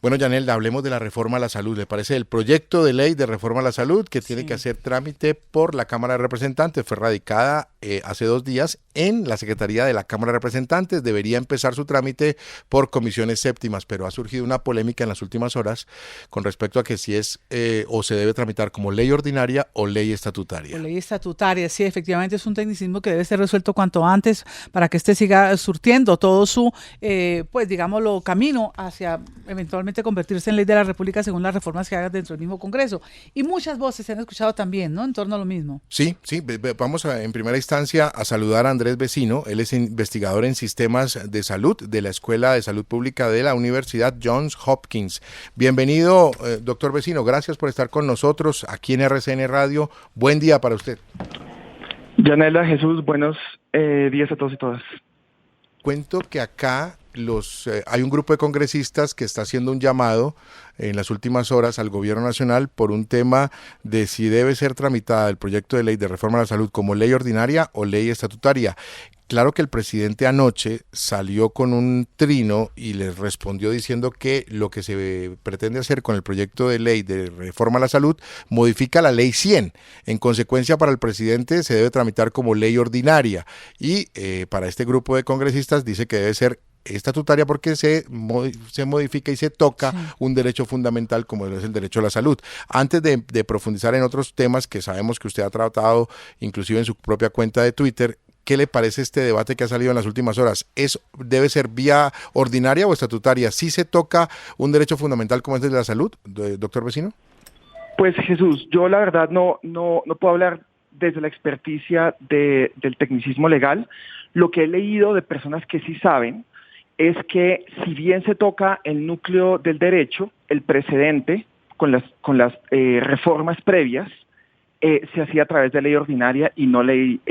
Bueno, Yanelda, hablemos de la reforma a la salud. ¿Le parece el proyecto de ley de reforma a la salud que tiene que Sí. hacer trámite por la Cámara de Representantes? Fue radicada hace 2 días en la Secretaría de la Cámara de Representantes. Debería empezar su trámite por comisiones séptimas, pero ha surgido una polémica en las últimas horas con respecto a que si es o se debe tramitar como ley ordinaria o ley O estatutaria. ley estatutaria, sí, efectivamente es un tecnicismo que debe ser resuelto cuanto antes para que éste siga surtiendo todo su, pues digámoslo, camino hacia eventualmente convertirse en ley de la República según las reformas que hagan dentro del mismo Congreso. Y muchas voces se han escuchado también, ¿no? En torno a lo mismo. Sí, sí, vamos en primera instancia a saludar a Andrés Vecino. Él es investigador en sistemas de salud de la Escuela de Salud Pública de la Universidad Johns Hopkins. Bienvenido, doctor Vecino. Gracias por estar con nosotros aquí en RCN Radio. Buen día para usted. Yanela, Jesús, buenos días a todos y todas. Cuento que acá hay un grupo de congresistas que está haciendo un llamado en las últimas horas al gobierno nacional por un tema de si debe ser tramitada el proyecto de ley de reforma a la salud como ley ordinaria o ley estatutaria. Claro que el presidente anoche salió con un trino y les respondió diciendo que lo que se pretende hacer con el proyecto de ley de reforma a la salud modifica la ley 100. En consecuencia, para el presidente se debe tramitar como ley ordinaria y para este grupo de congresistas dice que debe ser estatutaria porque se modifica y se toca un derecho fundamental como es el derecho a la salud. Antes de profundizar en otros temas que sabemos que usted ha tratado inclusive en su propia cuenta de Twitter, ¿qué le parece este debate que ha salido en las últimas horas? ¿Debe ser vía ordinaria o estatutaria? ¿Sí se toca un derecho fundamental como es el de la salud, doctor Vecino? Pues Jesús, yo la verdad no puedo hablar desde la experticia del tecnicismo legal. Lo que he leído de personas que sí saben es que si bien se toca el núcleo del derecho, el precedente con las reformas previas se hacía a través de ley ordinaria y no ley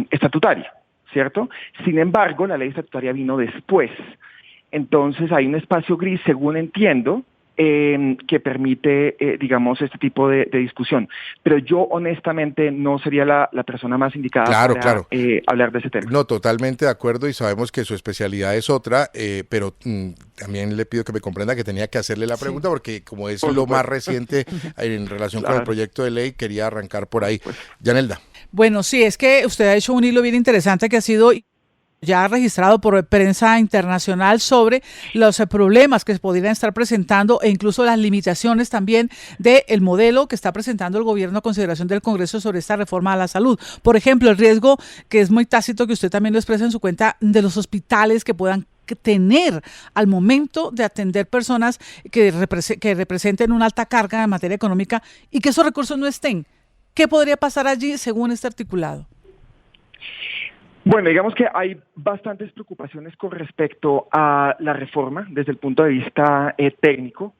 estatutaria, ¿cierto? Sin embargo, la ley estatutaria vino después. Entonces hay un espacio gris, según entiendo, que permite, digamos, este tipo de discusión. Pero yo honestamente no sería la persona más indicada para Claro. hablar de ese tema. No, totalmente de acuerdo y sabemos que su especialidad es otra, pero también le pido que me comprenda que tenía que hacerle la pregunta porque como es lo más reciente en relación con el proyecto de ley, quería arrancar por ahí. Yanelda. Bueno, sí, es que usted ha hecho un hilo bien interesante que ha sido ya registrado por prensa internacional sobre los problemas que se podrían estar presentando e incluso las limitaciones también del modelo que está presentando el gobierno a consideración del Congreso sobre esta reforma a la salud. Por ejemplo, el riesgo que es muy tácito, que usted también lo expresa en su cuenta, de los hospitales que puedan tener al momento de atender personas que representen una alta carga en materia económica y que esos recursos no estén. ¿Qué podría pasar allí según este articulado? Bueno, digamos que hay bastantes preocupaciones con respecto a la reforma desde el punto de vista técnico.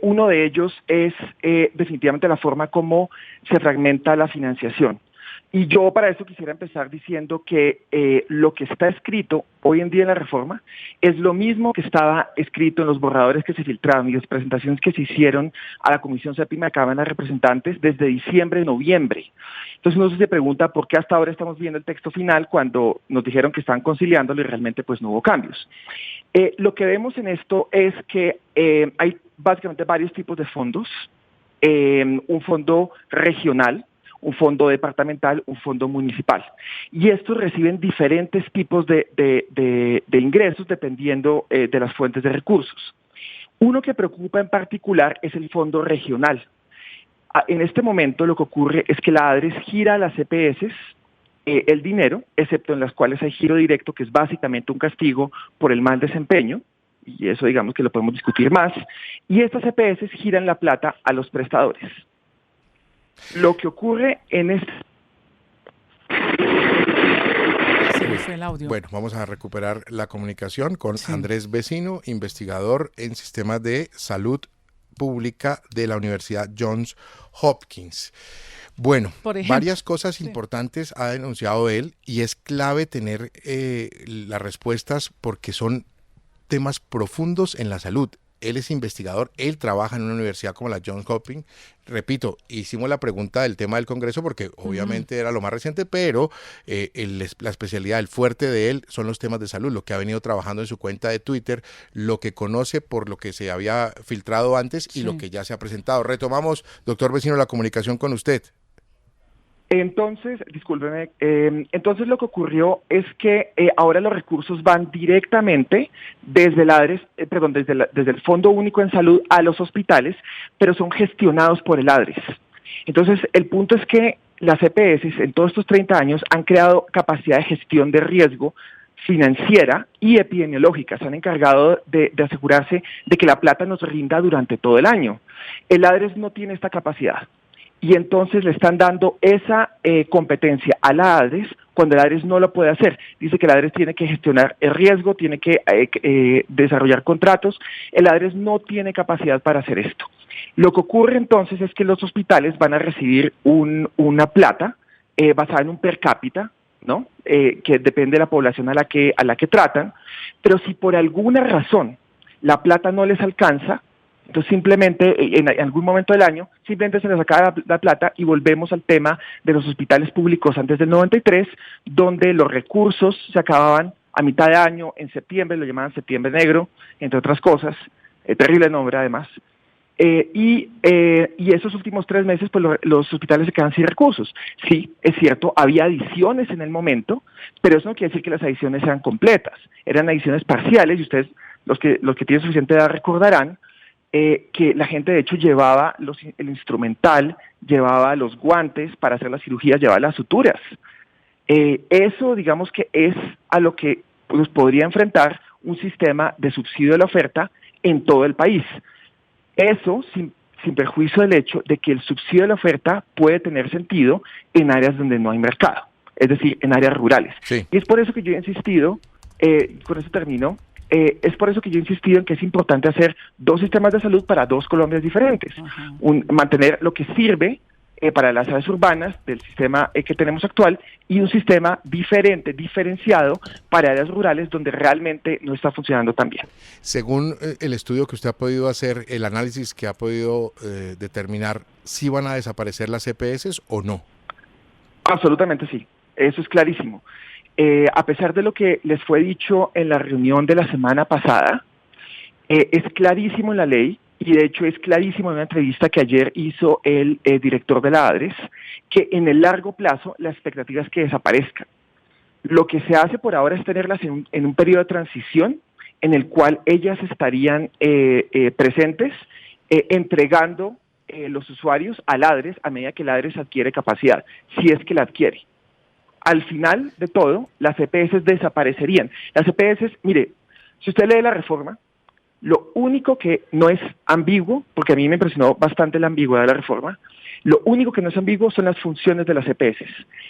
Uno de ellos es definitivamente la forma como se fragmenta la financiación. Y yo para eso quisiera empezar diciendo que lo que está escrito hoy en día en la reforma es lo mismo que estaba escrito en los borradores que se filtraron y las presentaciones que se hicieron a la Comisión Séptima de Cámara de Representantes desde diciembre, noviembre. Entonces uno se pregunta por qué hasta ahora estamos viendo el texto final cuando nos dijeron que estaban conciliándolo y realmente pues no hubo cambios. Lo que vemos en esto es que hay básicamente varios tipos de fondos. Un fondo regional, un fondo departamental, un fondo municipal. Y estos reciben diferentes tipos de ingresos dependiendo de las fuentes de recursos. Uno que preocupa en particular es el fondo regional. En este momento lo que ocurre es que la ADRES gira a las EPS el dinero, excepto en las cuales hay giro directo, que es básicamente un castigo por el mal desempeño, y eso digamos que lo podemos discutir más, y estas EPS giran la plata a los prestadores. Lo que ocurre en este... Bueno, vamos a recuperar la comunicación con Sí. Andrés Vecino, investigador en sistemas de salud pública de la Universidad Johns Hopkins. Bueno, varias cosas importantes ha denunciado él y es clave tener las respuestas porque son temas profundos en la salud. él es investigador, él trabaja en una universidad como la Johns Hopkins. Repito, hicimos la pregunta del tema del Congreso porque obviamente era lo más reciente, pero la especialidad, el fuerte de él son los temas de salud, lo que ha venido trabajando en su cuenta de Twitter, lo que conoce por lo que se había filtrado antes y lo que ya se ha presentado. Retomamos, doctor Vecino, la comunicación con usted. Entonces, discúlpeme, entonces lo que ocurrió es que ahora los recursos van directamente desde el ADRES, desde el Fondo Único en Salud a los hospitales, pero son gestionados por el ADRES. Entonces, el punto es que las EPS en todos estos 30 años han creado capacidad de gestión de riesgo financiera y epidemiológica. Se han encargado de asegurarse de que la plata nos rinda durante todo el año. El ADRES no tiene esta capacidad. Y entonces le están dando esa competencia a la ADRES cuando el ADRES no lo puede hacer. Dice que el ADRES tiene que gestionar el riesgo, tiene que desarrollar contratos. El ADRES no tiene capacidad para hacer esto. Lo que ocurre entonces es que los hospitales van a recibir una plata basada en un per cápita, ¿no? Que depende de la población a la que tratan. Pero si por alguna razón la plata no les alcanza, entonces simplemente en algún momento del año simplemente se les acaba la plata y volvemos al tema de los hospitales públicos antes del 93, donde los recursos se acababan a mitad de año, en septiembre, lo llamaban septiembre negro, entre otras cosas, terrible nombre además, y esos últimos 3 meses pues los hospitales se quedan sin recursos. Sí, es cierto, había adiciones en el momento, pero eso no quiere decir que las adiciones sean completas, eran adiciones parciales y ustedes, los que tienen suficiente edad recordarán, que la gente de hecho llevaba el instrumental, llevaba los guantes para hacer las cirugías, llevaba las suturas. Eso digamos que es a lo que nos podría enfrentar un sistema de subsidio de la oferta en todo el país. Eso sin perjuicio del hecho de que el subsidio de la oferta puede tener sentido en áreas donde no hay mercado, es decir, en áreas rurales. Sí. Y es por eso que yo he insistido, con eso termino, es por eso que yo he insistido en que es importante hacer 2 sistemas de salud para 2 Colombias diferentes. Mantener lo que sirve para las áreas urbanas del sistema que tenemos actual y un sistema diferenciado para áreas rurales donde realmente no está funcionando tan bien. Según el estudio que usted ha podido hacer, el análisis que ha podido determinar, ¿sí van a desaparecer las EPS o no? Absolutamente sí, eso es clarísimo. A pesar de lo que les fue dicho en la reunión de la semana pasada, es clarísimo en la ley, y de hecho es clarísimo en una entrevista que ayer hizo el director de la ADRES, que en el largo plazo la expectativa es que desaparezcan. Lo que se hace por ahora es tenerlas en un periodo de transición en el cual ellas estarían presentes, entregando los usuarios al ADRES a medida que el ADRES adquiere capacidad, si es que la adquiere. Al final de todo, las EPS desaparecerían. Las EPS, mire, si usted lee la reforma, lo único que no es ambiguo, porque a mí me impresionó bastante la ambigüedad de la reforma, lo único que no es ambiguo son las funciones de las EPS.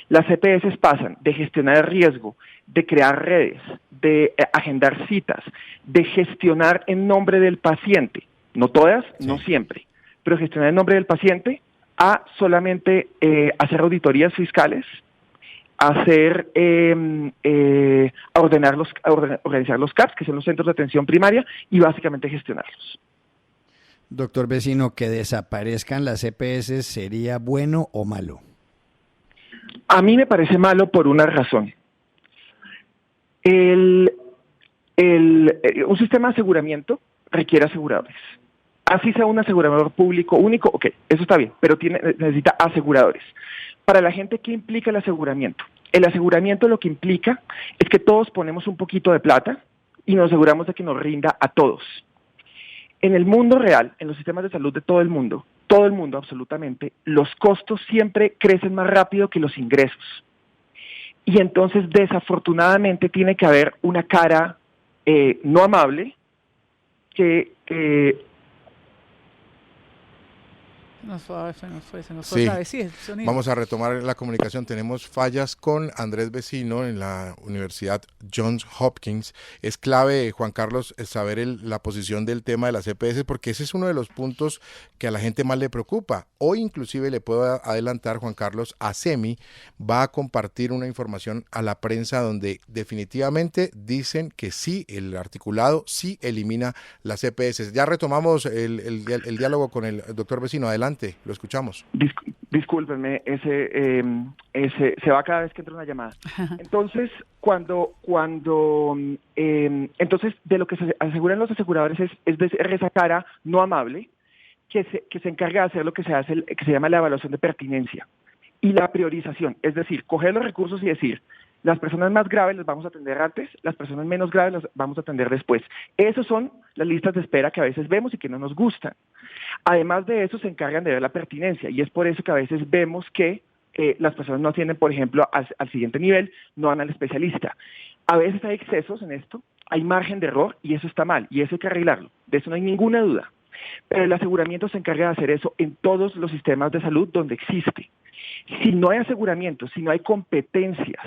Las EPS pasan de gestionar el riesgo, de crear redes, de agendar citas, de gestionar en nombre del paciente, no todas, sí, no siempre, pero gestionar en nombre del paciente, a solamente hacer auditorías fiscales, hacer, organizar los CAPS, que son los centros de atención primaria, y básicamente gestionarlos. Doctor Vecino, ¿que desaparezcan las EPS sería bueno o malo? A mí me parece malo por una razón. Un sistema de aseguramiento requiere aseguradores. Así sea un asegurador público único, ok, eso está bien, pero necesita aseguradores. Para la gente, ¿qué implica el aseguramiento? El aseguramiento lo que implica es que todos ponemos un poquito de plata y nos aseguramos de que nos rinda a todos. En el mundo real, en los sistemas de salud de todo el mundo absolutamente, los costos siempre crecen más rápido que los ingresos. Y entonces, desafortunadamente, tiene que haber una cara no amable que Se nos fue Sí. otra vez, sí, el sonido. Vamos a retomar la comunicación. Tenemos fallas con Andrés Vecino en la Universidad Johns Hopkins. Es clave, Juan Carlos, saber la posición del tema de las EPS, porque ese es uno de los puntos que a la gente más le preocupa. Hoy inclusive le puedo adelantar, Juan Carlos, ASEMI va a compartir una información a la prensa donde definitivamente dicen que sí, el articulado sí elimina las EPS. Ya retomamos el diálogo con el doctor Vecino. Adelante, lo escuchamos. Discúlpenme, se va cada vez que entra una llamada. Entonces, entonces de lo que se aseguran los aseguradores es de esa cara no amable que se encarga de hacer lo que se hace, que se llama la evaluación de pertinencia y la priorización, es decir, coger los recursos y decir, las personas más graves las vamos a atender antes, las personas menos graves las vamos a atender después. Esas son las listas de espera que a veces vemos y que no nos gustan. Además de eso, se encargan de ver la pertinencia y es por eso que a veces vemos que las personas no atienden, por ejemplo, al siguiente nivel, no van al especialista. A veces hay excesos en esto, hay margen de error y eso está mal y eso hay que arreglarlo. De eso no hay ninguna duda. Pero el aseguramiento se encarga de hacer eso en todos los sistemas de salud donde existe. Si no hay aseguramiento, si no hay competencias,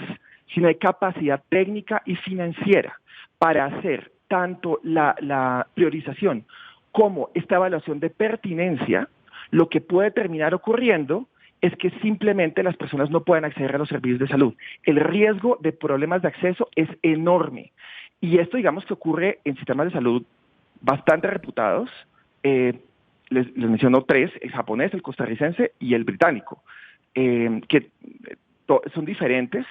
si no hay capacidad técnica y financiera para hacer tanto la priorización como esta evaluación de pertinencia, lo que puede terminar ocurriendo es que simplemente las personas no pueden acceder a los servicios de salud. El riesgo de problemas de acceso es enorme. Y esto, digamos, que ocurre en sistemas de salud bastante reputados. Les menciono 3, el japonés, el costarricense y el británico, que son diferentes.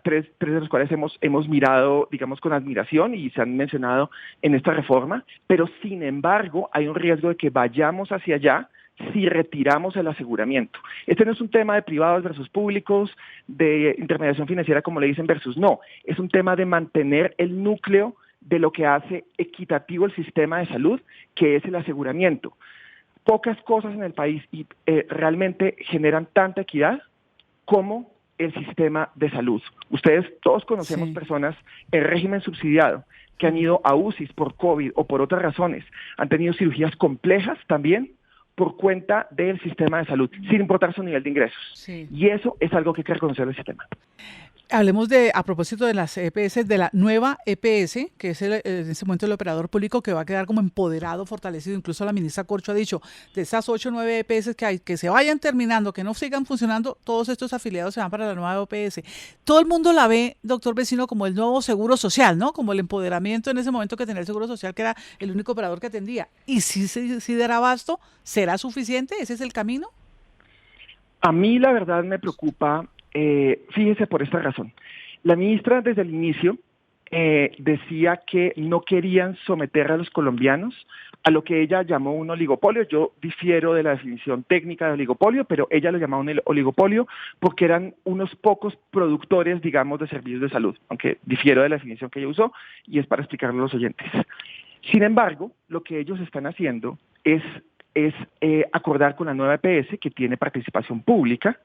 Tres de los cuales hemos mirado, digamos, con admiración y se han mencionado en esta reforma, pero sin embargo hay un riesgo de que vayamos hacia allá si retiramos el aseguramiento. Este no es un tema de privados versus públicos, de intermediación financiera, como le dicen, versus no. Es un tema de mantener el núcleo de lo que hace equitativo el sistema de salud, que es el aseguramiento. Pocas cosas en el país realmente generan tanta equidad como el sistema de salud. Ustedes todos conocemos personas en régimen subsidiado que han ido a UCIs por COVID o por otras razones, han tenido cirugías complejas también por cuenta del sistema de salud, sin importar su nivel de ingresos. Sí. Y eso es algo que hay que reconocer del sistema. Hablemos a propósito de las EPS, de la nueva EPS, que es en este momento el operador público que va a quedar como empoderado, fortalecido. Incluso la ministra Corcho ha dicho, de esas 8 o 9 EPS que hay, que se vayan terminando, que no sigan funcionando, todos estos afiliados se van para la nueva EPS. Todo el mundo la ve, doctor Vecino, como el nuevo seguro social, ¿no? Como el empoderamiento en ese momento que tenía el seguro social, que era el único operador que atendía. Y si dará abasto, ¿será suficiente? ¿Ese es el camino? A mí la verdad me preocupa. Fíjese por esta razón. La ministra desde el inicio decía que no querían someter a los colombianos a lo que ella llamó un oligopolio. Yo difiero de la definición técnica de oligopolio, pero ella lo llamaba un oligopolio porque eran unos pocos productores, digamos, de servicios de salud, aunque difiero de la definición que ella usó y es para explicarlo a los oyentes. Sin embargo, lo que ellos están haciendo es acordar con la nueva EPS, que tiene participación pública,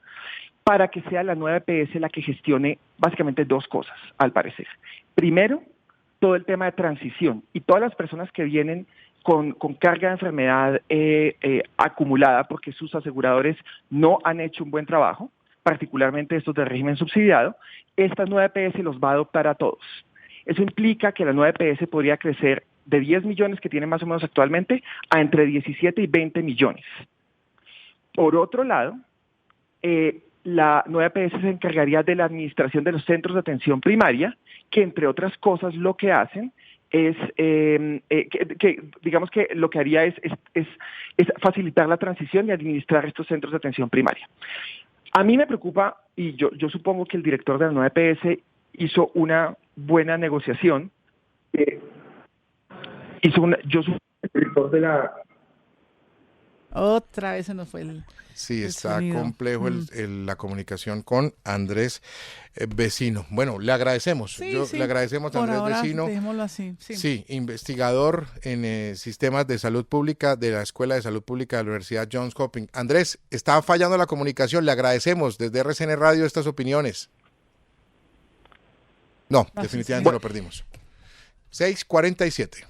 para que sea la nueva EPS la que gestione básicamente 2 cosas, al parecer. Primero, todo el tema de transición y todas las personas que vienen con carga de enfermedad acumulada porque sus aseguradores no han hecho un buen trabajo, particularmente estos de régimen subsidiado, esta nueva EPS los va a adoptar a todos. Eso implica que la nueva EPS podría crecer de 10 millones que tiene más o menos actualmente a entre 17 y 20 millones. Por otro lado, la nueva EPS se encargaría de la administración de los centros de atención primaria, que entre otras cosas lo que hacen es, digamos que lo que haría es facilitar la transición y administrar estos centros de atención primaria. A mí me preocupa, y yo supongo que el director de la nueva EPS hizo una buena negociación. Yo soy el director de la... Otra vez se nos fue el... Sí, está complejo la comunicación con Andrés Vecino. Bueno, le agradecemos. Le agradecemos a Andrés Vecino. Dejémoslo así. Sí, investigador en sistemas de salud pública de la Escuela de Salud Pública de la Universidad Johns Hopkins. Andrés, está fallando la comunicación. Le agradecemos desde RCN Radio estas opiniones. No, definitivamente lo perdimos. 6:47.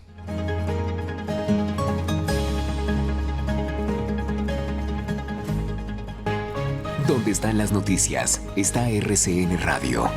Donde están las noticias, está RCN Radio.